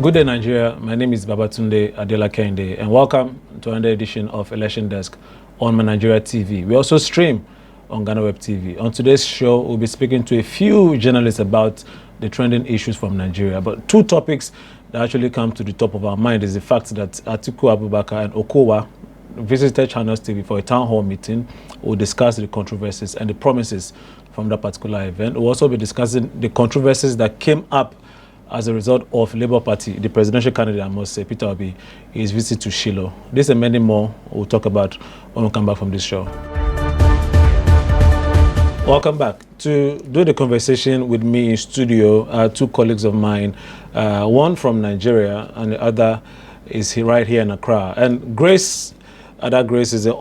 Good day, Nigeria. My name is Babatunde Adela Kende, and welcome to another edition of Election Desk on My Nigeria TV. We also stream on Ghana Web TV. On today's show, we'll be speaking to a few journalists about the trending issues from Nigeria. But two topics that actually come to the top of our mind is the fact that Atiku Abubakar and Okowa visited Channels TV for a town hall meeting. We'll discuss the controversies and the promises from that particular event. We'll also be discussing the controversies that came up as a result of Labour Party, the presidential candidate, I must say, Peter Obi, his visit to Shiloh. This and many more we'll talk about when we come back from this show. Welcome back. To do the conversation with me in studio, two colleagues of mine, one from Nigeria and the other is right here in Accra. And Grace, Ada Grace is the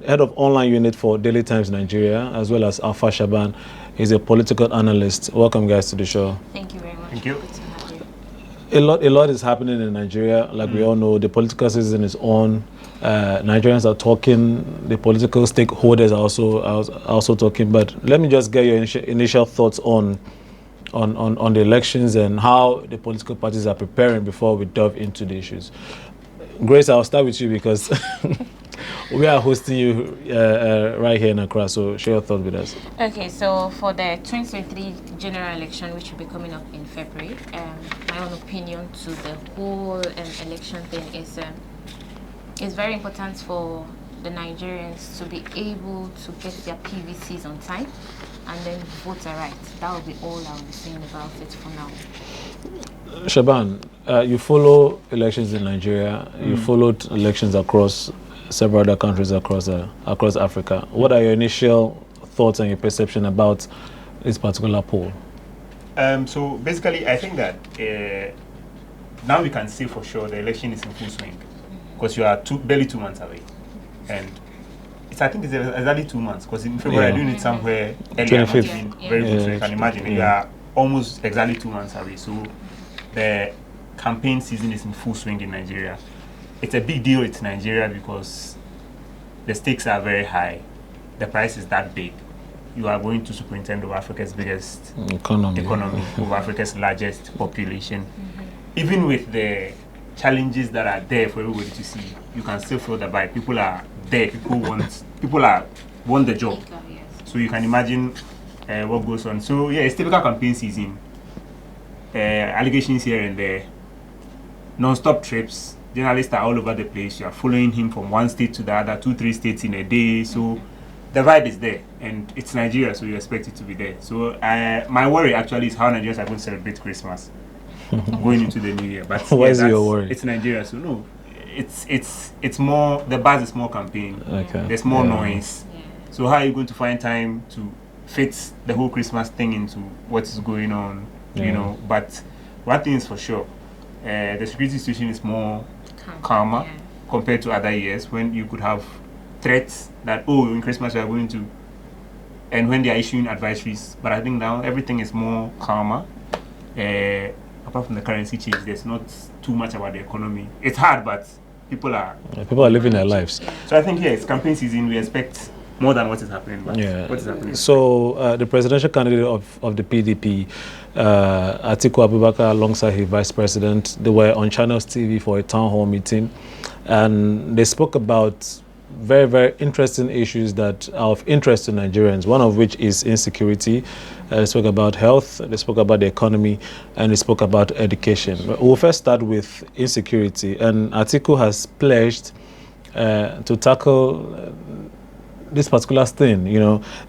head of online unit for Daily Times Nigeria, as well as Alpha Shaban is a political analyst. Welcome, guys, to the show. Thank you very much. Thank you. Good to have you. A lot is happening in Nigeria. Like we all know, the political season is on. Nigerians are talking. The political stakeholders are also talking. But let me just get your initial thoughts on the elections and how the political parties are preparing before we delve into the issues. Grace, I'll start with you because we are hosting you right here in Accra, so share your thoughts with us. Okay, so for the 2023 general election, which will be coming up in February, my own opinion to the whole election thing is it's very important for the Nigerians to be able to get their PVCs on time and then vote right. That will be all I'll be saying about it for now. Shaban, you follow elections in Nigeria. You followed elections across several other countries across Africa. What are your initial thoughts and your perception about this particular poll? So basically, I think that now we can say for sure the election is in full swing because you are barely 2 months away, and I think it's exactly 2 months because in February I'm doing it somewhere earlier. 25th. Very good, so you can imagine you are almost exactly 2 months away. So the campaign season is in full swing in Nigeria. It's a big deal. It's Nigeria because the stakes are very high. The price is that big. You are going to superintend over Africa's biggest economy, over Africa's largest population. Even with the challenges that are there for everybody to see, you can still feel the vibe. People are there. People want the job. So you can imagine what goes on. So yeah, it's typical campaign season. Allegations here and there. Non-stop trips. Journalists are all over the place. You are following him from one state to the other, 2-3 states in a day. So the vibe is there, and it's Nigeria, so you expect it to be there. So my worry actually is how Nigerians are going to celebrate Christmas going into the new year. But why is your worry? It's Nigeria, so no, it's more. The buzz is more campaign. Okay. There's more noise. Yeah. So how are you going to find time to fit the whole Christmas thing into what is going on? Yeah. You know, but one thing is for sure, the security situation is more calmer compared to other years when you could have threats that in Christmas we are going to, and when they are issuing advisories. But I think now everything is more calmer. Apart from the currency change, there's not too much about the economy. It's hard, but people are living their lives. So I think it's campaign season. We expect more than what is happening. But what is happening? So the presidential candidate of the PDP, Atiku Abubakar, alongside his vice president, they were on Channels TV for a town hall meeting, and they spoke about very, very interesting issues that are of interest to Nigerians, one of which is insecurity. They spoke about health, they spoke about the economy, and they spoke about education. We'll first start with insecurity, and Atiku has pledged to tackle this particular thing,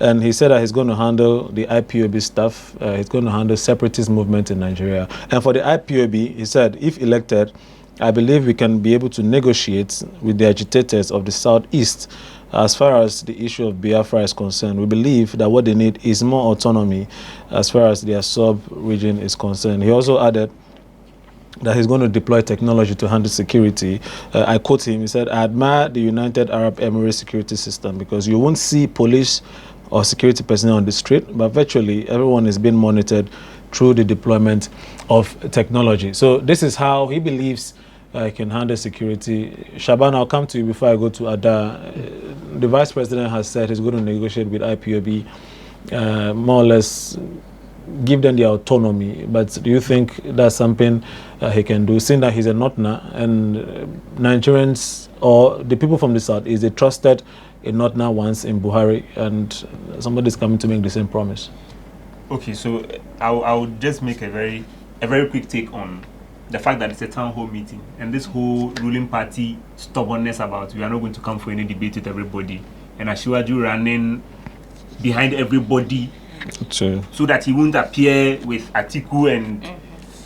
and he said that he's going to handle the IPOB stuff. He's going to handle separatist movement in Nigeria. And for the IPOB, he said, if elected, I believe we can be able to negotiate with the agitators of the Southeast as far as the issue of Biafra is concerned. We believe that what they need is more autonomy as far as their sub-region is concerned. He also added that he's going to deploy technology to handle security. I quote him, he said, I admire the United Arab Emirates security system because you won't see police or security personnel on the street, but virtually everyone is being monitored through the deployment of technology. So this is how he believes he can handle security. Shaban, I'll come to you before I go to Ada. The vice president has said he's going to negotiate with IPOB, more or less give them the autonomy. But do you think that's something he can do, seeing that he's a Northerner and Nigerians or the people from the South is they trusted a Northerner once in Buhari, and somebody's coming to make the same promise? Okay, so I would just make a very quick take on the fact that it's a town hall meeting and this whole ruling party stubbornness about we are not going to come for any debate with everybody, and Asiwaju running behind everybody so that he won't appear with Atiku and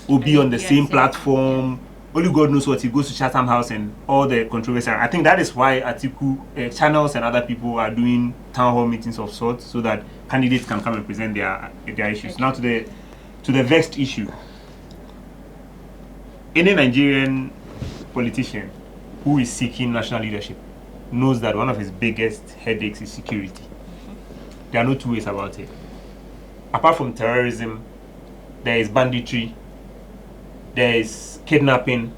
Obi on the same platform. Only God knows what he goes to Chatham House and all the controversy. I think that is why Atiku channels and other people are doing town hall meetings of sorts, so that candidates can come and present their issues. Now to the vexed issue. Any Nigerian politician who is seeking national leadership knows that one of his biggest headaches is security. There are no two ways about it. Apart from terrorism, there is banditry, there is kidnapping.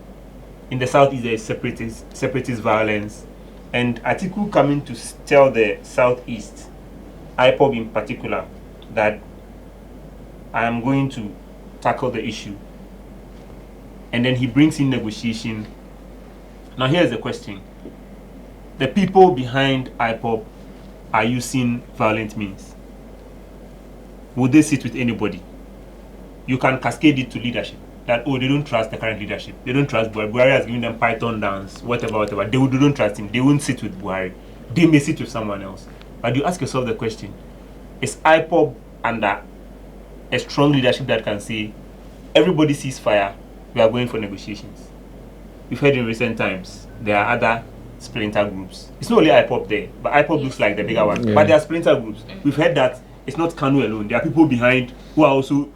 In the southeast, there is separatist violence. And Atiku coming to tell the southeast, IPOB in particular, that I am going to tackle the issue. And then he brings in negotiation. Now here's the question. The people behind IPOB are using violent means. Would they sit with anybody? You can cascade it to leadership. That, oh, they don't trust the current leadership. They don't trust Buhari. Buhari has given them Python dance, whatever. They don't trust him. They won't sit with Buhari. They may sit with someone else. But you ask yourself the question, is IPOB under a strong leadership that can say, everybody cease fire, we are going for negotiations? We've heard in recent times, there are other splinter groups. It's not only IPOB there, but IPOB looks like the bigger one. Yeah. But there are splinter groups. We've heard that it's not Kanu alone. There are people behind who are also...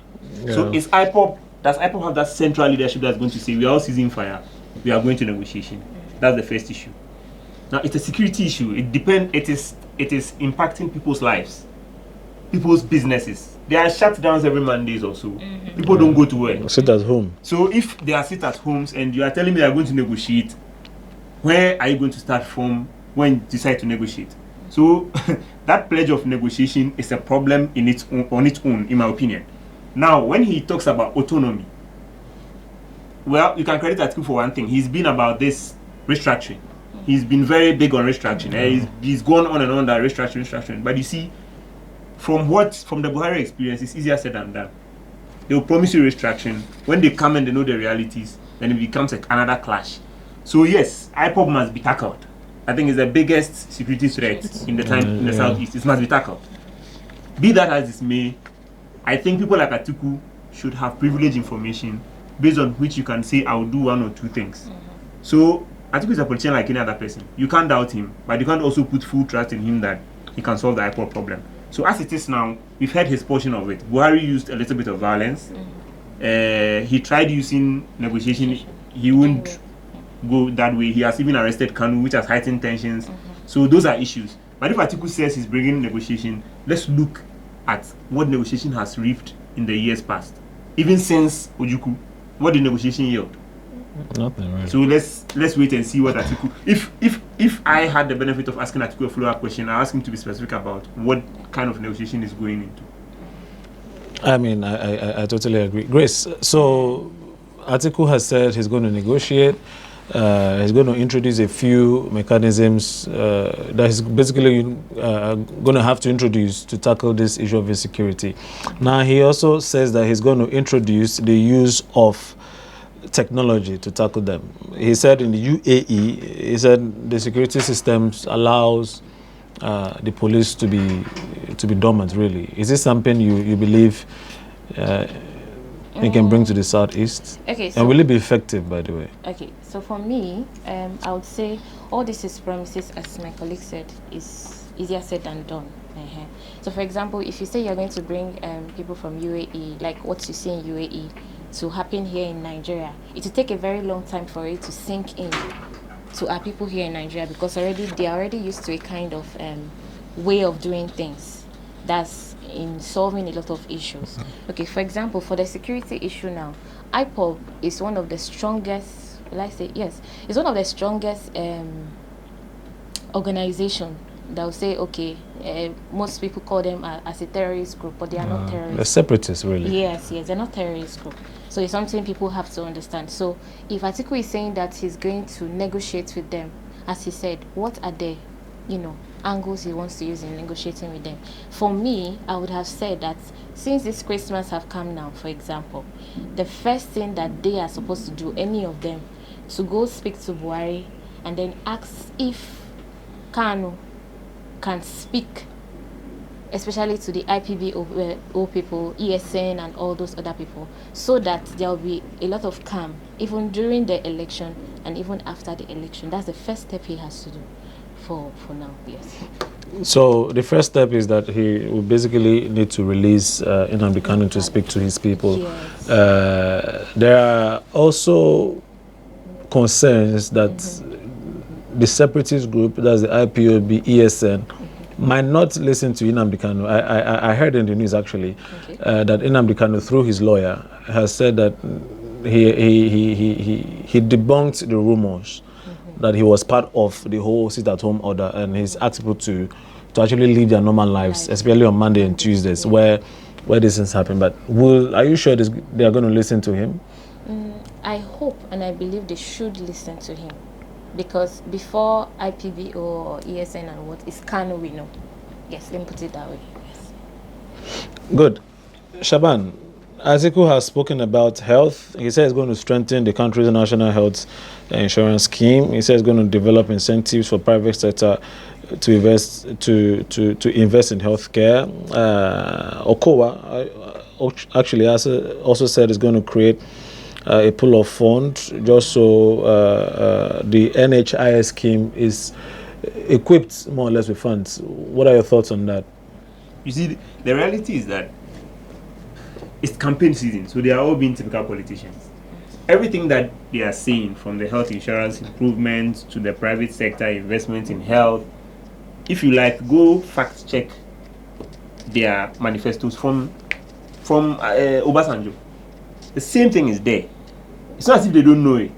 Yeah. So is IPOB... Does IPOB have that central leadership that's going to say, we are all ceasing fire, we are going to negotiation? That's the first issue. Now, it's a security issue. It is impacting people's lives, people's businesses. There are shutdowns every Mondays or so. People don't go to work. Sit at home. So if they are sit at homes and you are telling me they are going to negotiate, where are you going to start from when you decide to negotiate? So that pledge of negotiation is a problem on its own, in my opinion. Now, when he talks about autonomy, well, you can credit Atiku for one thing. He's been about this restructuring. He's been very big on restructuring. He's gone on and on that restructuring. But you see, from the Buhari experience, it's easier said than done. They will promise you restructuring. When they come and they know the realities, then it becomes another clash. So yes, IPOB must be tackled. I think it's the biggest security threat in the southeast. It must be tackled. Be that as it may, I think people like Atiku should have privileged information based on which you can say, I'll do one or two things. So Atiku is a politician like any other person. You can't doubt him, but you can't also put full trust in him that he can solve the IPOB problem. So as it is now, we've had his portion of it. Buhari used a little bit of violence. He tried using negotiation. He wouldn't go that way. He has even arrested Kanu, which has heightened tensions. So those are issues. But if Atiku says he's bringing negotiation, let's look at what negotiation has reaped in the years past. Even since Ojukwu, what did negotiation yield? Nothing, right? So let's wait and see what Atiku... If I had the benefit of asking Atiku a follow-up question, I ask him to be specific about what kind of negotiation is going into. I mean, I totally agree. Grace, so Atiku has said he's going to negotiate. He's going to introduce a few mechanisms that he's basically going to have to introduce to tackle this issue of insecurity. Now, he also says that he's going to introduce the use of technology to tackle them. He said in the UAE, he said the security systems allows the police to be dormant, really. Is this something you believe it can bring to the southeast? Okay. So, and will it be effective, by the way? Okay. So for me, I would say all this is promises, as my colleague said, is easier said than done. So for example, if you say you're going to bring people from UAE, like what you see in UAE, to happen here in Nigeria, it will take a very long time for it to sink in to our people here in Nigeria, because they are already used to a kind of way of doing things that's in solving a lot of issues. Okay, for example, for the security issue now, IPOB is one of the strongest, will I say, yes, it's one of the strongest organization they'll say, okay, most people call them as a terrorist group, but they are not terrorists. They're separatists, really. Yes, they're not terrorist group. So it's something people have to understand. So if Atiku is saying that he's going to negotiate with them, as he said, what are the, angles he wants to use in negotiating with them? For me, I would have said that since this Christmas have come now, for example, the first thing that they are supposed to do, any of them, to go speak to Buhari and then ask if Kanu can speak, especially to the IPBO people, ESN and all those other people, so that there will be a lot of calm, even during the election and even after the election. That's the first step he has to do for now, yes. So the first step is that he will basically need to release Nnamdi Kanu to speak to his people. Yes. There are also concerns that the separatist group, that's the IPOB, ESN, might not listen to Nnamdi Kanu. I heard in the news actually that Nnamdi Kanu, through his lawyer, has said that he debunked the rumors that he was part of the whole sit-at-home order, and he's asked people to actually live their normal lives, especially on Monday and Tuesdays, where these things happen. But are you sure they are going to listen to him? I hope and I believe they should listen to him, because before IPBO or ESN and what is Kanu, we know. Yes, let me put it that way. Yes. Good. Shaban, Atiku has spoken about health. He says he's going to strengthen the country's national health insurance scheme. He says he's going to develop incentives for private sector to invest in healthcare. Okowa actually also said he's going to create a pool of funds just so the NHIS scheme is equipped more or less with funds. What are your thoughts on that? You see, the reality is that it's campaign season, so they are all being typical politicians. Everything that they are saying, from the health insurance improvements to the private sector investment in health, if you like, go fact check their manifestos from Obasanjo. The same thing is there. It's not as if they don't know it.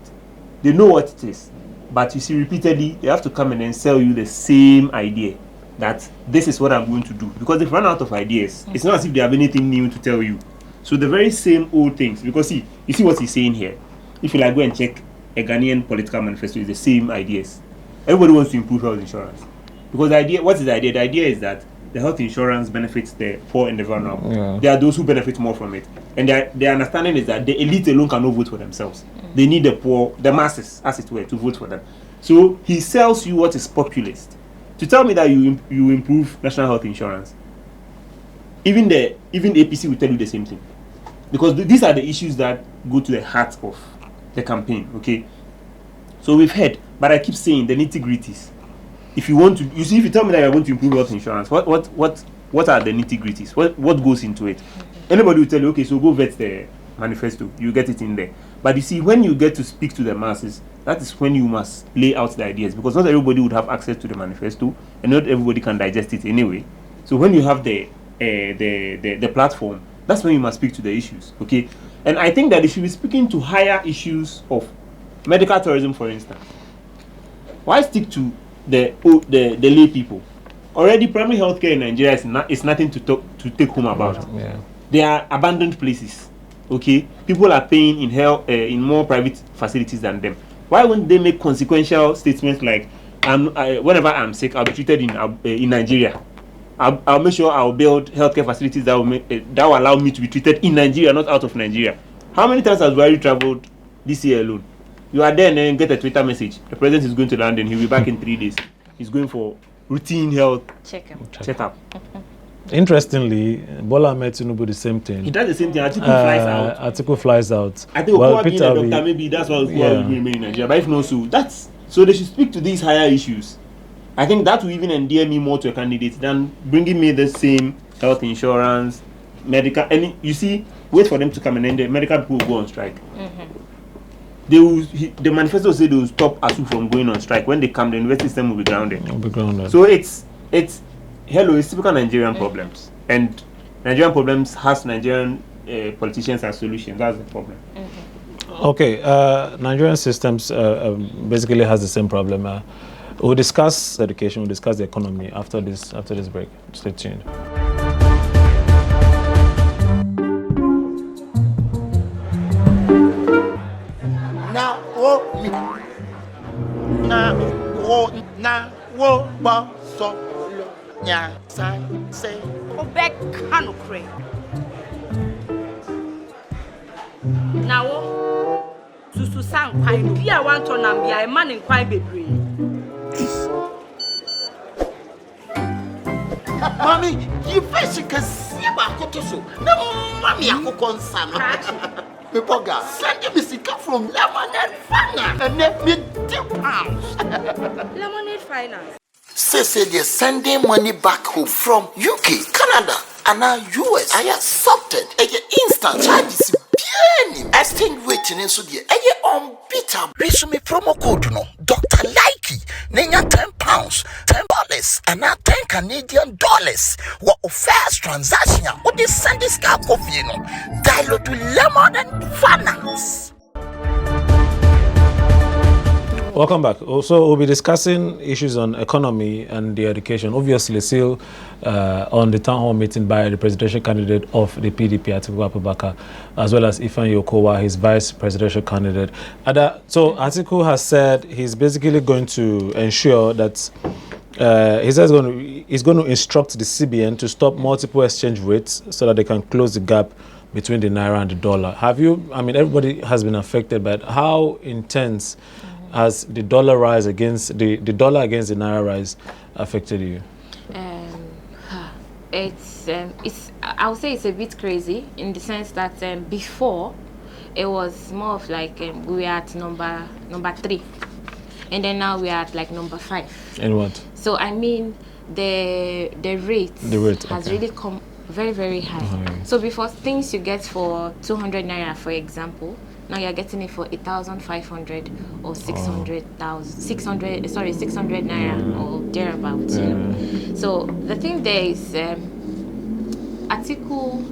They know what it is. But you see, repeatedly, they have to come and then sell you the same idea that this is what I'm going to do. Because they've run out of ideas. It's not as if they have anything new to tell you. So the very same old things. Because see, you see what he's saying here. If you like, go and check a Ghanaian political manifesto, it's the same ideas. Everybody wants to improve health insurance. Because the idea, what is the idea? The idea is that the health insurance benefits the poor and the vulnerable. Yeah. There are those who benefit more from it. And their understanding is that the elite alone cannot vote for themselves. They need the poor, the masses, as it were, to vote for them. So he sells you what is populist. To tell me that you improve national health insurance, even APC will tell you the same thing. Because these are the issues that go to the heart of the campaign, okay? So we've heard, but I keep saying the nitty-gritties. If you want to, if you tell me that you're going to improve health insurance, what are the nitty-gritties? What goes into it? Anybody will tell you, okay, so go vet the manifesto, you get it in there. But you see, when you get to speak to the masses, that is when you must lay out the ideas, because not everybody would have access to the manifesto, and not everybody can digest it anyway. So when you have the platform, that's when you must speak to the issues, okay? And I think that they should be speaking to higher issues of medical tourism, for instance. Why stick to the lay people? Already, primary healthcare in Nigeria is nothing to take home about. Yeah. They are abandoned places. Okay, people are paying in more private facilities than them. Why wouldn't they make consequential statements like, whenever I'm sick, I'll be treated in Nigeria. I'll make sure I'll build healthcare facilities that will allow me to be treated in Nigeria, not out of Nigeria. How many times has Buhari traveled this year alone? You are there and then get a Twitter message. The president is going to London. He'll be back in 3 days. He's going for routine health checkup. Interestingly, Bola Ahmed Tinubu the same thing. He does the same thing. Atiku flies out. Atiku flies out. I think Okowa being a doctor, maybe that's why Okowa will remain in Nigeria. But if not, so they should speak to these higher issues. I think that will even endear me more to a candidate than bringing me the same health insurance, medical. And you see, wait for them to come and then the medical people will go on strike. The manifesto said they will stop ASU from going on strike. When they come, the university system will be grounded. So it's typical Nigerian problems, and Nigerian problems has Nigerian politicians as solutions. That's the problem. Okay, Nigerian systems basically has the same problem. We'll discuss education, we'll discuss the economy after this break. Stay tuned. Na wo ba so nya sa se Obek kanukre. Nawo susu san kwai no bia wan to nam bia e man kwai bebre. Mami, you fish can see ba koto so. Na mami akoko nsa no. Me boga, send me sika from Lemonade Finance and let me £10. Lemonade Finance. Say they're sending money back home from UK, Canada, and now US. I accepted. Instant charges. Exchange waiting in so the unbeatable. Resume promo code no Dr. Likey. Nenya £10, $10, and now $10 What first transaction? What they send this car coffee no? Dial to Lemonade Finance. Welcome back. Also, we'll be discussing issues on economy and the education. Obviously, still on the town hall meeting by the presidential candidate of the PDP, Atiku Abubakar, as well as Ifeanyi Okowa, his vice presidential candidate. So Atiku has said he's basically going to ensure that he's going to instruct the CBN to stop multiple exchange rates so that they can close the gap between the naira and the dollar. Everybody has been affected, but how intense has the dollar rise against the dollar against the naira rise affected you? I would say it's a bit crazy in the sense that before it was more of like we were at number 3, and then now we are at like number 5. And what? So I mean the rate has really come very, very high. So before, things you get for 200 naira, for example, now you're getting it for 1,500 or 600 naira or thereabouts. You know? So the thing there is, Atiku,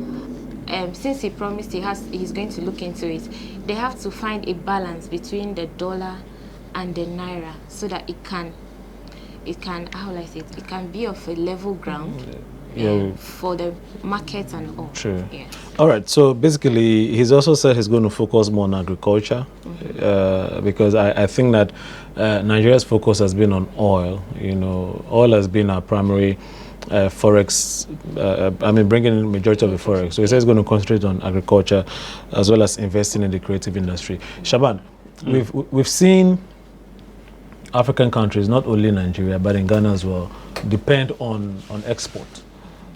since he promised he's going to look into it, they have to find a balance between the dollar and the naira so that it can how will I say it can be of a level ground. For the market and all. True. Yeah. All right. So basically, he's also said he's going to focus more on agriculture, because I think that Nigeria's focus has been on oil. You know, oil has been our primary forex. Bringing in majority of the forex. So he says he's going to concentrate on agriculture as well as investing in the creative industry. Shaban, we've seen African countries, not only Nigeria but in Ghana as well, depend on export.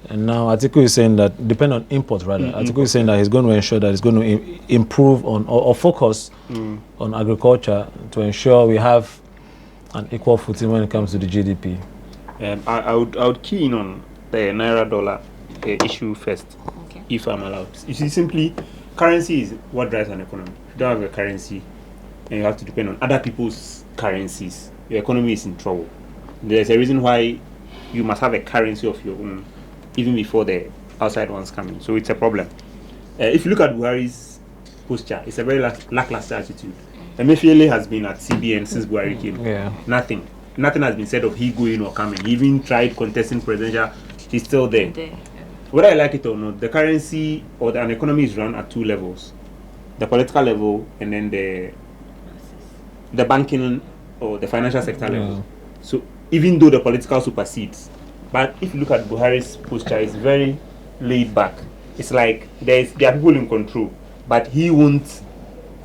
And now Atiku is saying that, depend on import rather. Atiku is saying that he's going to ensure that he's going to improve on or focus on agriculture to ensure we have an equal footing when it comes to the GDP. I would key in on the naira dollar issue first, if I'm allowed. You see, simply, currency is what drives an economy. If you don't have a currency, and you have to depend on other people's currencies, your economy is in trouble. There's a reason why you must have a currency of your own, even before the outside ones come in. So it's a problem. If you look at Buhari's posture, it's a very lackluster attitude. Emefiele has been at CBN since Buhari came. Nothing has been said of he going or coming. He even tried contesting presidential. He's still there. Whether I like it or not, the currency or an economy is run at 2 levels: the political level and then the banking or the financial sector level. So even though the political supersedes, but if you look at Buhari's posture, it's very laid back. It's like there are people in control, but he won't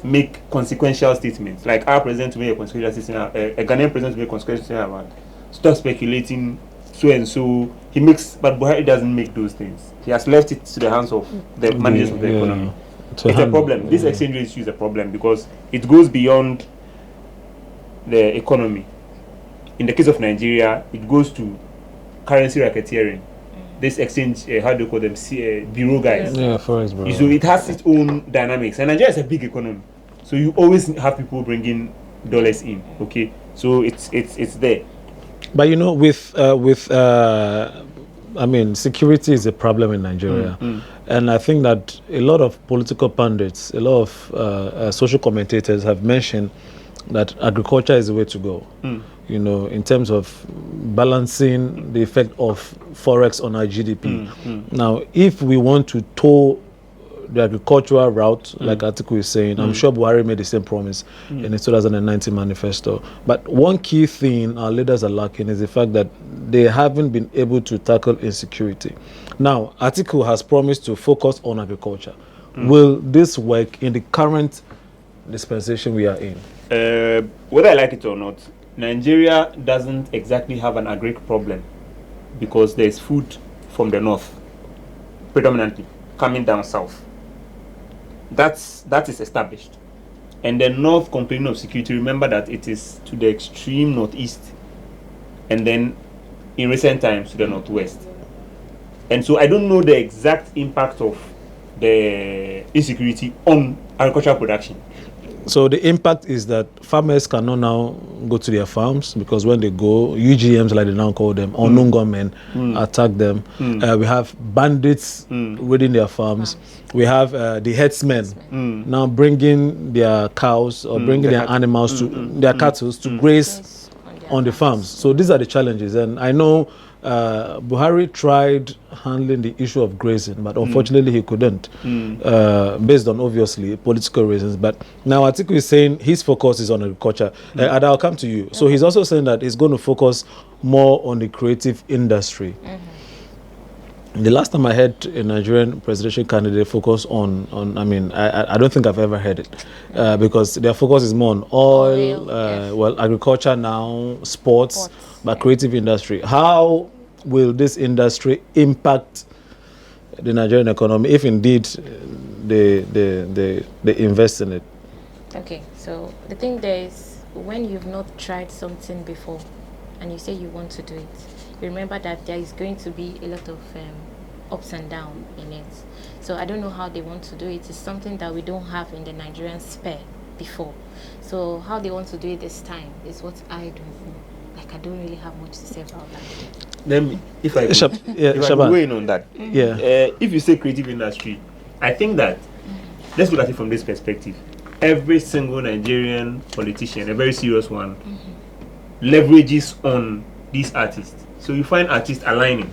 make consequential statements. Like our president made a consequential statement, a Ghanaian president made a consequential statement about stop speculating, so and so. But Buhari doesn't make those things. He has left it to the hands of the managers of the economy. It's a problem. This exchange rate issue is a problem because it goes beyond the economy. In the case of Nigeria, it goes to currency racketeering. This exchange, how do you call them, bureau guys. Forex bureau. So it has its own dynamics. And Nigeria is a big economy, so you always have people bringing dollars in. Okay, so it's there. But you know, security is a problem in Nigeria, and I think that a lot of political pundits, a lot of social commentators have mentioned that agriculture is the way to go. in terms of balancing the effect of forex on our GDP. Now, if we want to tow the agricultural route, like Atiku is saying, I'm sure Buhari made the same promise in his 2019 manifesto. But one key thing our leaders are lacking is the fact that they haven't been able to tackle insecurity. Now, Atiku has promised to focus on agriculture. Will this work in the current dispensation we are in? Whether I like it or not, Nigeria doesn't exactly have an agri problem because there's food from the north, predominantly coming down south. That is established. And the north complaining of security, remember that it is to the extreme northeast and then in recent times to the northwest. And so I don't know the exact impact of the insecurity on agricultural production. So the impact is that farmers cannot now go to their farms because when they go, UGMs, like they now call them, unknown gunmen, attack them. We have bandits raiding their farms. We have the herdsmen now bringing their cows or bringing their animals to their cattle to graze on the farms. So these are the challenges. And I know Buhari tried handling the issue of grazing, but unfortunately he couldn't, based on obviously political reasons. But now Atiku is saying his focus is on agriculture. And I'll come to you. So he's also saying that he's going to focus more on the creative industry. The last time I heard a Nigerian presidential candidate focus on I don't think I've ever heard it, because their focus is more on oil, well, agriculture now, sports, but creative industry. How will this industry impact the Nigerian economy if indeed they invest in it? Okay, so the thing there is, when you've not tried something before and you say you want to do it, remember that there is going to be a lot of ups and downs in it. So I don't know how they want to do it. It's something that we don't have in the Nigerian sphere before. So how they want to do it this time is what I don't know. Like, I don't really have much to say about that. Let me, if I go weigh in on that. If you say creative industry, I think that, let's look at it from this perspective. Every single Nigerian politician, a very serious one, leverages on these artists. So you find artists aligning.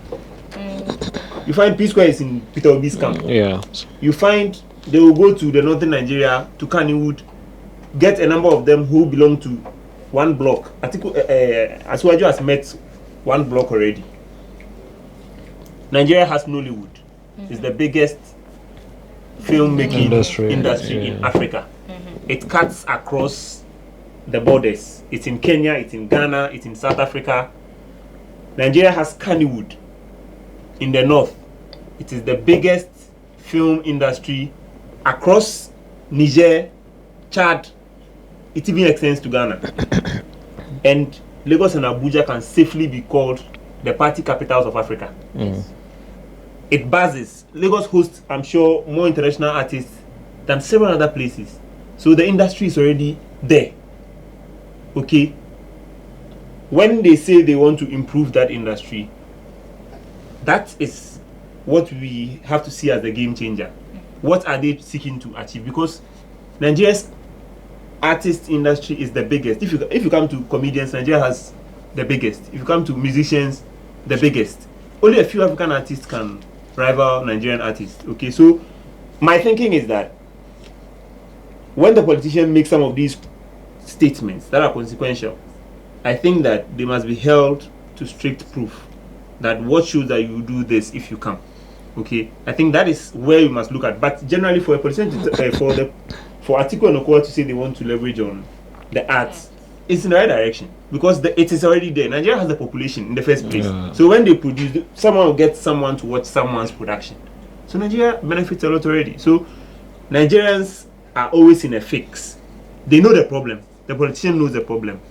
You find P Square is in Peter Obi's camp. You find they will go to the northern Nigeria, to Kannywood, get a number of them who belong to one block. Atiku Asuwaju has met one block already. Nigeria has Nollywood. It's the biggest filmmaking industry in Africa. It cuts across the borders. It's in Kenya, it's in Ghana, it's in South Africa. Nigeria has Kannywood in the north. It is the biggest film industry across Niger, Chad. It even extends to Ghana. And Lagos and Abuja can safely be called the party capitals of Africa. It buzzes. Lagos hosts, I'm sure, more international artists than several other places. So the industry is already there. Okay? When they say they want to improve that industry, that is what we have to see as the game changer. What are they seeking to achieve? Because Nigeria's artist industry is the biggest. If you come to comedians, Nigeria has the biggest. If you come to musicians, the biggest. Only a few African artists can rival Nigerian artists. Okay, so my thinking is that when the politician makes some of these statements that are consequential, I think that they must be held to strict proof that what shows that you do this if you come. Okay, I think that is where you must look at. But generally, for a politician for Atiku and Okowa to say they want to leverage on the arts, it's in the right direction because it is already there. Nigeria has the population in the first place. So when they produce, someone will get someone to watch someone's production. So Nigeria benefits a lot already. So Nigerians are always in a fix. They know the problem. The politician knows the problem.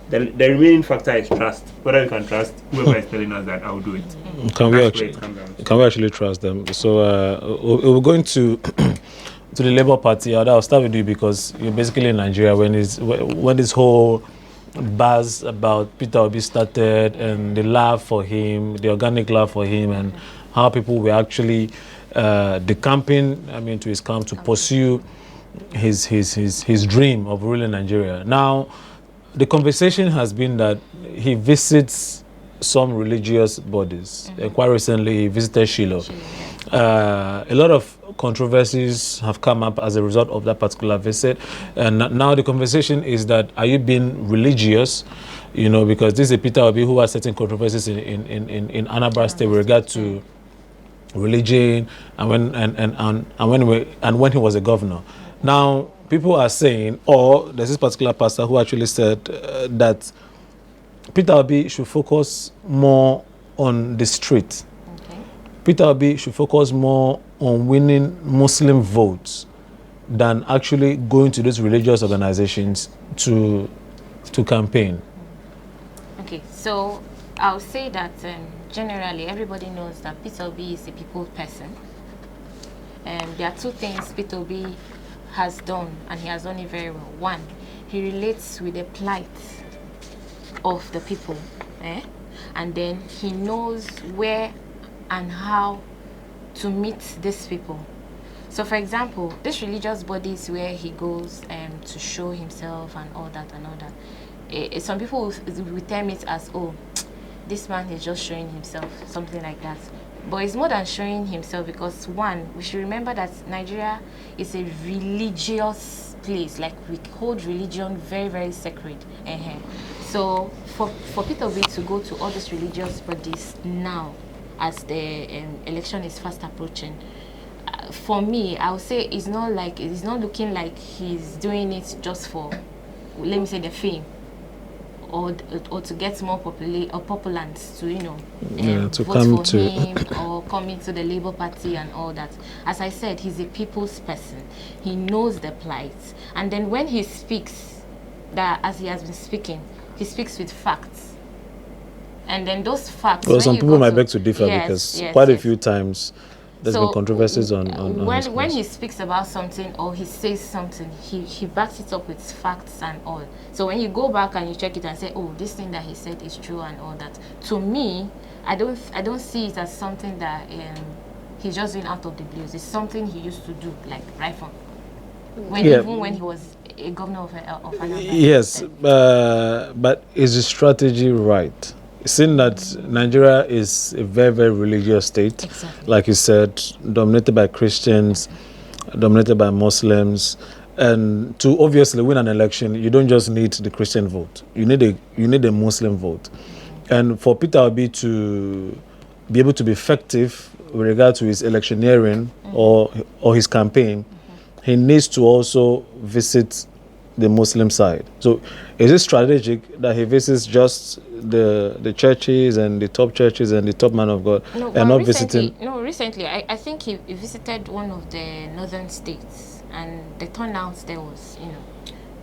The remaining factor is trust. Whether you can trust whoever is telling us that I'll do it. Can we actually trust them? So we're going to the Labour Party. I'll start with you because you're basically in Nigeria when this whole buzz about Peter Obi started and the love for him, the organic love for him, and how people were actually decamping, to his camp to pursue his dream of ruling Nigeria. Now, the conversation has been that he visits some religious bodies. Quite recently, he visited Shiloh. A lot of controversies have come up as a result of that particular visit, and now the conversation is that, are you being religious? You know, because this is a Peter Obi who has certain controversies in Anambra State with regard to religion, and when he was a governor. Now people are saying, or there's this particular pastor who actually said that Peter Obi should focus more on the street. Okay. Peter Obi should focus more on winning Muslim votes than actually going to those religious organizations to campaign. Okay, so I'll say that generally everybody knows that Peter Obi is a people person. There are two things Peter Obi has done, and he has done it very well. One, he relates with the plight of the people, and then he knows where and how to meet these people. So for example, these religious bodies where he goes to show himself and all that, some people will term it as, oh, this man is just showing himself, something like that. But it's more than showing himself, because one, we should remember that Nigeria is a religious place. Like, we hold religion very, very sacred. So for Peter Obi to go to all these religious bodies now, as the election is fast approaching, for me, I would say it's not looking like he's doing it just for, let me say, the fame, or to get more populants to, to vote come for to him or come into the Labour Party and all that. As I said, he's a people's person. He knows the plight, and then when he speaks, that as he has been speaking, he speaks with facts. And then those facts. Well, some people might beg to differ, because quite a few times there's been controversies on when he speaks about something or he says something, he backs it up with facts and all. So when you go back and you check it and say, oh, this thing that he said is true and all that, to me, I don't see it as something that he's just doing out of the blues. It's something he used to do, like right from even when he was a governor of Anambra. Yes, but is the strategy right? Seeing that Nigeria is a very, very religious state, exactly, like you said, dominated by Christians, dominated by Muslims, and to obviously win an election, you don't just need the Christian vote. You need a Muslim vote, and for Peter Obi to be able to be effective with regard to his electioneering or his campaign, he needs to also visit the Muslim side. So is it strategic that he visits just the churches and the top churches and the top man of God, and not visiting? No, recently I think he visited one of the northern states, and the turnout there was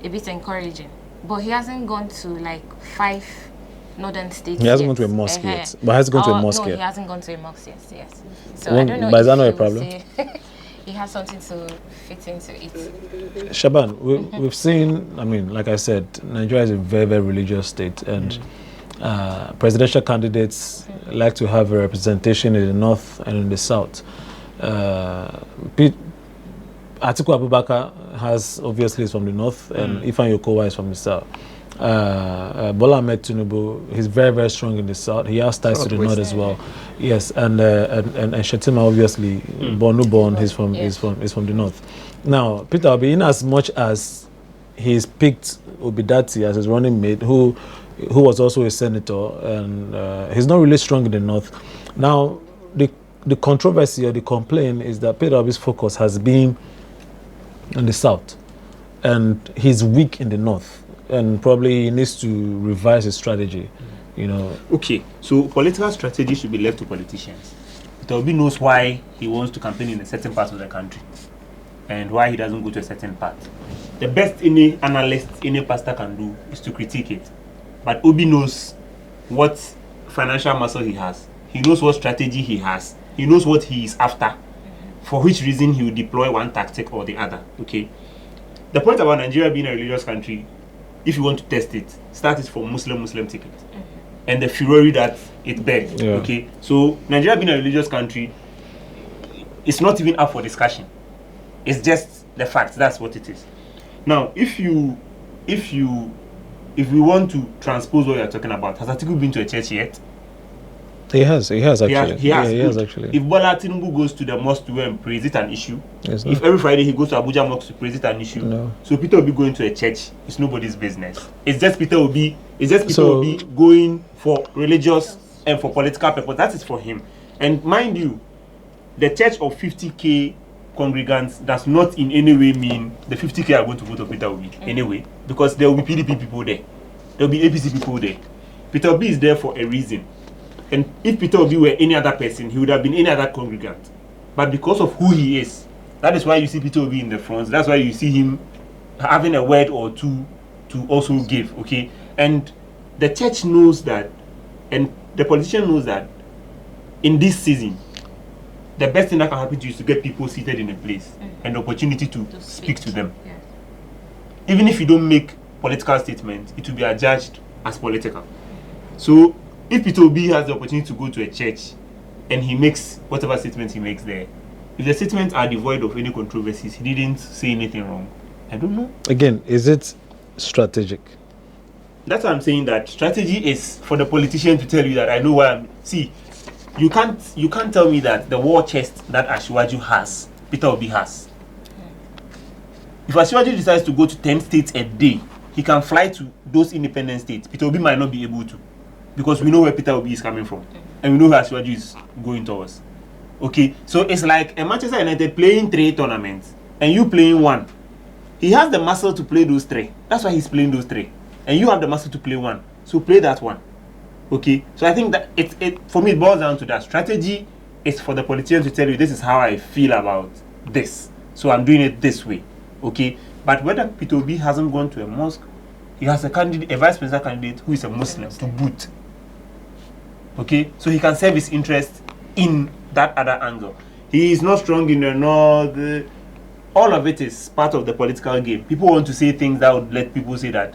a bit encouraging. But he hasn't gone to like 5 northern states. He hasn't gone to a mosque yet. But has he gone to a mosque yet? yet? He hasn't gone to a mosque yet. Yes. So I don't know. But is that not a problem? He has something to fit into it. Shaban, we've seen, I mean, like I said, Nigeria is a very, very religious state, and presidential candidates like to have a representation in the north and in the south. Atiku Abubakar obviously is from the north, and Ifeanyi Okowa is from the south. Bola Ahmed Tinubu, he's very, very strong in the south. He has ties to the north as well. Yes, and Shetima, obviously, born, he's from the north. Now, Peter Obi, in as much as he's picked Obidati as his running mate, who was also a senator, and he's not really strong in the north. Now, the controversy or the complaint is that Peter Obi's focus has been in the south, and he's weak in the north. And probably he needs to revise his strategy, Okay, so political strategy should be left to politicians. Peter Obi knows why he wants to campaign in a certain part of the country and why he doesn't go to a certain part. The best any analyst, any pastor can do is to critique it. But Obi knows what financial muscle he has. He knows what strategy he has. He knows what he is after, for which reason he will deploy one tactic or the other. Okay. The point about Nigeria being a religious country, if you want to test it, start it from Muslim ticket and the fury that it begs. Yeah. Okay, so Nigeria being a religious country, it's not even up for discussion. It's just the fact. That's what it is. Now, if you if we want to transpose what you're talking about, has Atiku been to a church yet? He has actually. He has actually. If Bola Tinubu goes to the mosque to go and pray, is it an issue? Yes, If every Friday he goes to Abuja mosque to pray, is it an issue? No. So Peter will be going to a church. It's nobody's business. It's just Peter will be going for religious and for political purpose. That is for him. And mind you, the church of 50k congregants does not in any way mean the 50k are going to vote for Peter Obi anyway, because there will be PDP people there. There will be APC people there. Peter Obi is there for a reason. And if Peter Obi were any other person, he would have been any other congregant. But because of who he is, that is why you see Peter Obi in the front. That's why you see him having a word or two to also give, okay? And the church knows that, and the politician knows that in this season, the best thing that can happen to you is to get people seated in a place and the opportunity to speak to them. Yeah. Even if you don't make political statements, it will be adjudged as political. So, if Peter Obi has the opportunity to go to a church and he makes whatever statements he makes there, if the statements are devoid of any controversies, he didn't say anything wrong. I don't know. Again, is it strategic? That's why I'm saying that strategy is for the politician to tell you that I know why I'm. See, you can't tell me that the war chest that Asiwaju has, Peter Obi has. If Asiwaju decides to go to 10 states a day, he can fly to those independent states. Peter Obi might not be able to, because we know where Peter Obi is coming from, and we know where Asiwaju is going towards. Okay, so it's like a Manchester United playing 3 tournaments and you playing 1. He has the muscle to play those 3. That's why he's playing those 3, and you have the muscle to play 1. So play that 1. Okay, so I think that it for me it boils down to that. Strategy is for the politician to tell you this is how I feel about this, so I'm doing it this way. Okay, but whether Peter Obi hasn't gone to a mosque, he has a vice president candidate who is a Muslim to boot. Okay, so he can serve his interest in that other angle. He is not strong in the north. All of it is part of the political game. People want to say things that would let people say that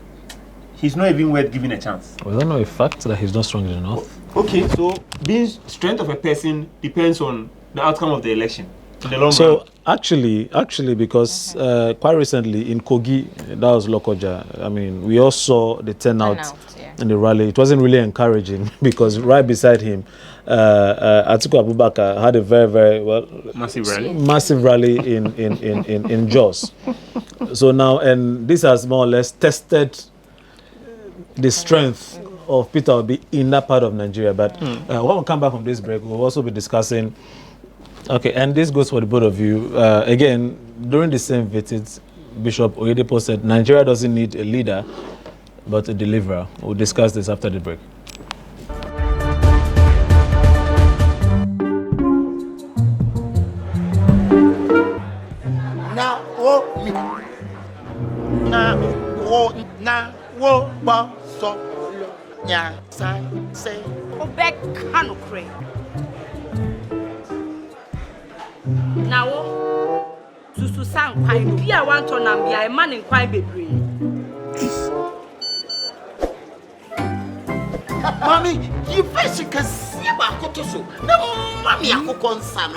he's not even worth giving a chance. We don't know a fact that he's not strong enough. Okay, so being strength of a person depends on the outcome of the election in the long run. So actually, because quite recently in Kogi, that was Lokoja. I mean, we all saw the turnout in the rally. It wasn't really encouraging because right beside him, Atiku Abubakar had a very, very massive rally in Jos. So now, and this has more or less tested the strength of Peter Obi in that part of Nigeria. But when we come back from this break, we'll also be discussing. Okay, and this goes for the both of you. Again, during the same visit, Bishop Oyedepo said Nigeria doesn't need a leader, but a deliverer. We'll discuss this after the break. Now, Susu sang quite be a one ton and be a man in quite baby. Mommy, you first can see about Kotoso. No, Mammy, I cook on Sam.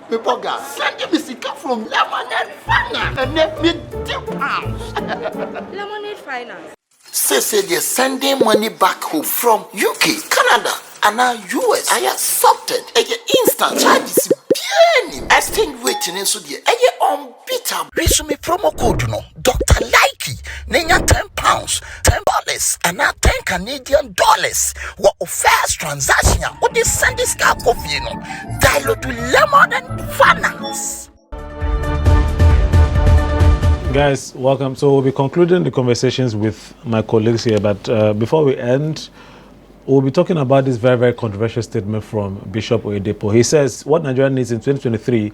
Pepoga, send me sick from Lemonade Finance and let me £2. Lemonade Finance. Say they're sending money back home from UK, Canada, and now US. I accepted a instant charges. Exchange waiting so the unbeatable. Resume promo code no Dr. Likey. Nenya £10, $10, and now $10 What first transaction? What they send this guy coffee no? Dial to Lemon and Finance. Guys, welcome. So we'll be concluding the conversations with my colleagues here, but before we end, we'll be talking about this very, very controversial statement from Bishop Oyedepo. He says what Nigeria needs in 2023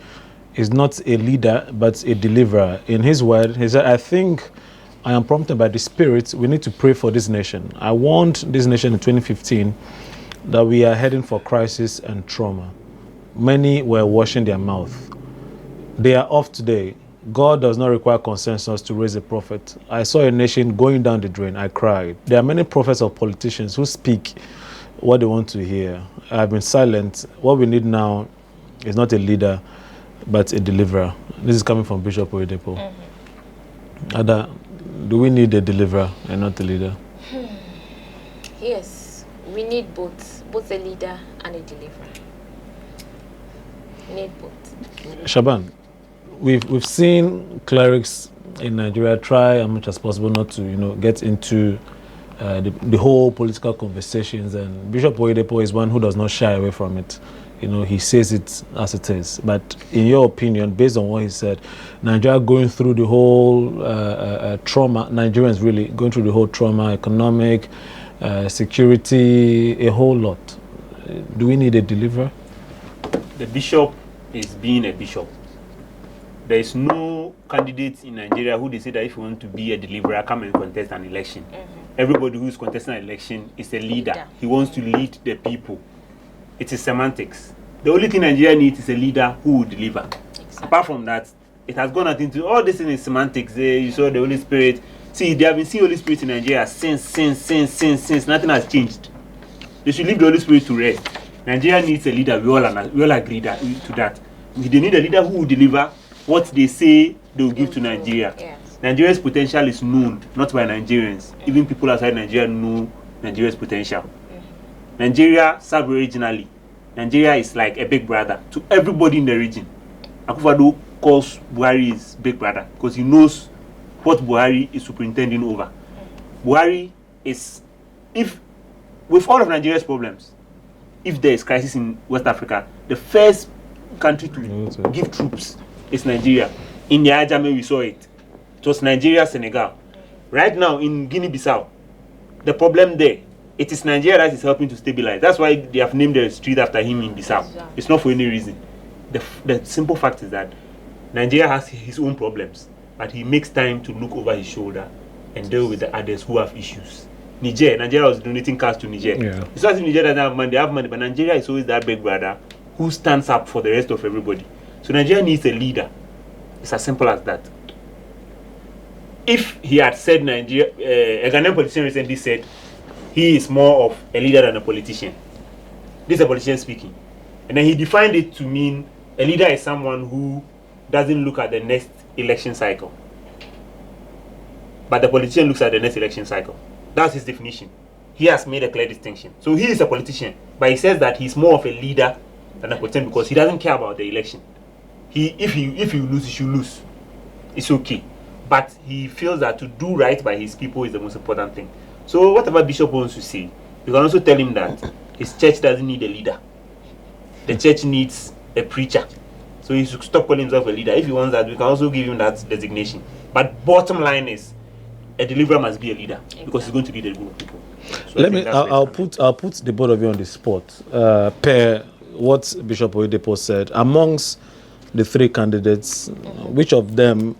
is not a leader, but a deliverer. In his word, he said, I think I am prompted by the Spirit. We need to pray for this nation. I warned this nation in 2015 that we are heading for crisis and trauma. Many were washing their mouth. They are off today. God does not require consensus to raise a prophet. I saw a nation going down the drain. I cried. There are many prophets or politicians who speak what they want to hear. I've been silent. What we need now is not a leader, but a deliverer. This is coming from Bishop Oyedepo. Ada, do we need a deliverer and not a leader? Yes, we need both a leader and a deliverer. We need both. Shaban, we've seen clerics in Nigeria try as much as possible not to get into the whole political conversations, and Bishop Oyedepo is one who does not shy away from it. He says it as it is. But in your opinion, based on what he said, Nigeria going through the whole trauma, Nigerians really going through the whole trauma, economic, security, a whole lot. Do we need a deliverer? The bishop is being a bishop. There is no candidate in Nigeria who they say that if you want to be a deliverer, come and contest an election. Everybody who is contesting an election is a leader. He wants to lead the people. It is semantics. The only thing Nigeria needs is a leader who will deliver. Exactly. Apart from that, it has gone out into all this thing is semantics. You saw the Holy Spirit. See, they have been seeing Holy Spirit in Nigeria since. Nothing has changed. They should leave the Holy Spirit to rest. Nigeria needs a leader. We all agree to that. They need a leader who will deliver what they say they will give to Nigeria. Yes. Nigeria's potential is known, not by Nigerians. Even people outside Nigeria know Nigeria's potential. Nigeria, sub-regionally, Nigeria is like a big brother to everybody in the region. Akufo-Addo calls Buhari his big brother because he knows what Buhari is superintending over. Buhari is, with all of Nigeria's problems, if there is crisis in West Africa, the first country to give troops is Nigeria. In the Ajame, we saw it. It was Nigeria, Senegal. Right now, in Guinea-Bissau, the problem there, it is Nigeria that is helping to stabilize. That's why they have named the street after him in Bissau. It's not for any reason. The simple fact is that Nigeria has his own problems, but he makes time to look over his shoulder and deal with the others who have issues. Nigeria was donating cars to Niger. Yeah. It's not as if Nigeria doesn't have money, they have money, but Nigeria is always that big brother who stands up for the rest of everybody. So Nigeria needs a leader. It's as simple as that. If he had said Nigeria, a Ghanaian politician recently said he is more of a leader than a politician. This is a politician speaking. And then he defined it to mean a leader is someone who doesn't look at the next election cycle. But the politician looks at the next election cycle. That's his definition. He has made a clear distinction. So he is a politician, but he says that he's more of a leader than a politician because he doesn't care about the election. If you lose, you should lose. It's okay. But he feels that to do right by his people is the most important thing. So whatever Bishop wants to say, you can also tell him that his church doesn't need a leader. The church needs a preacher. So he should stop calling himself a leader. If he wants that, we can also give him that designation. But bottom line is, a deliverer must be a leader because he's going to lead a group of people. So I'll put the both of you on the spot. Per what Bishop Oyedepo said, amongst the three candidates, which of them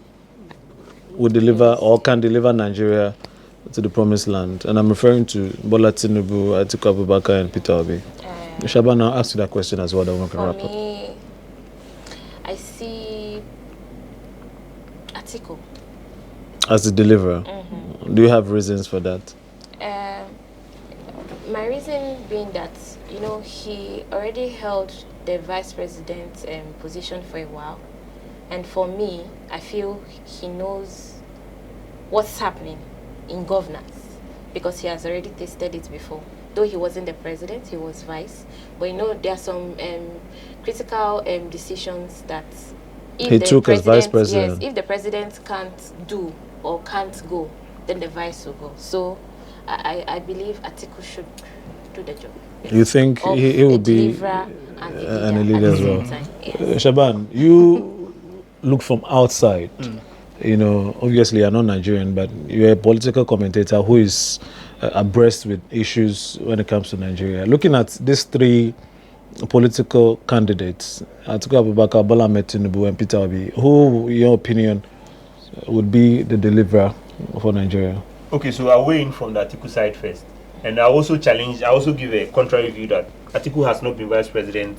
would deliver or can deliver Nigeria to the promised land? And I'm referring to Bola Tinubu, Atiku Abubakar, and Peter Obi. Shaban, I'll ask you that question as well. For me, I see Atiku as the deliverer. Do you have reasons for that? My reason being that, he already held the vice president position for a while. And for me, I feel he knows what's happening in governance because he has already tasted it before. Though he wasn't the president, he was vice. But there are some critical decisions that he took as vice president. Yes, if the president can't do or can't go, then the vice will go. So I believe Atiku should do the job. You think he would be and a leader as well? Yes. Shaban, you look from outside. Obviously you're not Nigerian, but you're a political commentator who is abreast with issues when it comes to Nigeria. Looking at these three political candidates, Atiku Abubakar, Bola Tinubu, and Peter Obi, who, in your opinion, would be the deliverer for Nigeria? Okay, so I'll weigh in from the Atiku side first. And I also give a contrary view that Atiku has not been vice president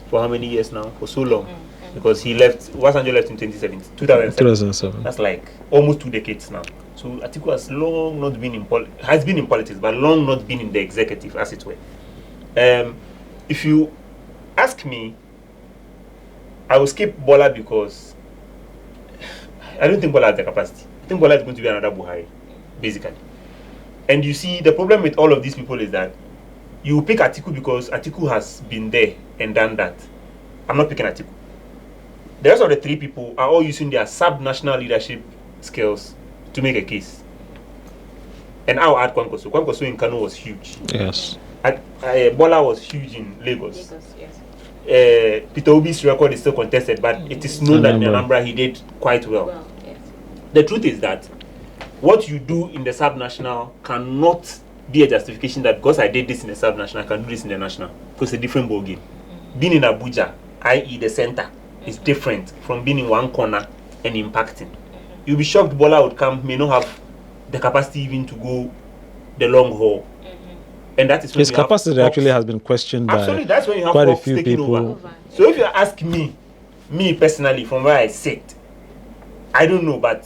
for how many years now? For so long. Because he left, Obasanjo left in 2007. That's like almost 2 decades now. So Atiku has long not been in politics, but long not been in the executive, as it were. If you ask me, I will skip Bola because I don't think Bola has the capacity. I think Bola is going to be another Buhari, basically. And you see, the problem with all of these people is that you pick Atiku because Atiku has been there and done that. I'm not picking Atiku. The rest of the three people are all using their sub-national leadership skills to make a case. And I'll add Kwankwaso. Kwankwaso in Kano was huge. Yes. Bola was huge in Lagos. Peter Obi's record is still contested, but it is known that in Anambra he did quite well. Yes. The truth is that what you do in the sub-national cannot be a justification that because I did this in the sub-national, I can do this in the national. Because it's a different ballgame. Being in Abuja, i.e. the center, is different from being in one corner and impacting. You'll be shocked Bola would come, may not have the capacity even to go the long haul. And that is when his capacity actually has been questioned by that's when you have quite a Fox few taking people. over. So if you ask me personally, from where I sit, I don't know, but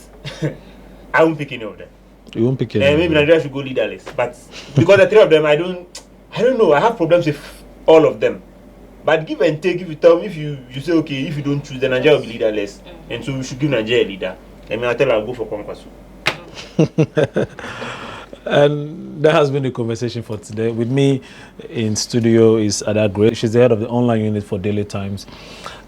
I won't pick any of them. You won't pick any. Maybe Nigeria should go leaderless, but because the three of them, I don't know. I have problems with all of them. But give and take, if you tell me, if you say okay, if you don't choose, then Nigeria will be leaderless, and so we should give Nigeria a leader. I'll tell her I'll go for Kwankwaso. And that has been the conversation for today. With me in studio is Ada Gray. She's the head of the online unit for Daily Times,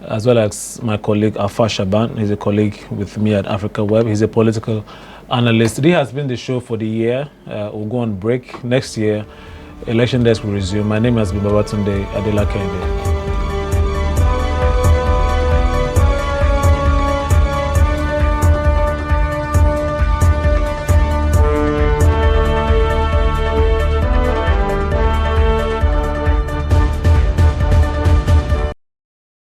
as well as my colleague Alfa Shaban. He's a colleague with me at Africa Web. He's a political analyst. This has been the show for the year. We'll go on break. Next year, Election Desk will resume. My name has been Babatunde Adela Kende.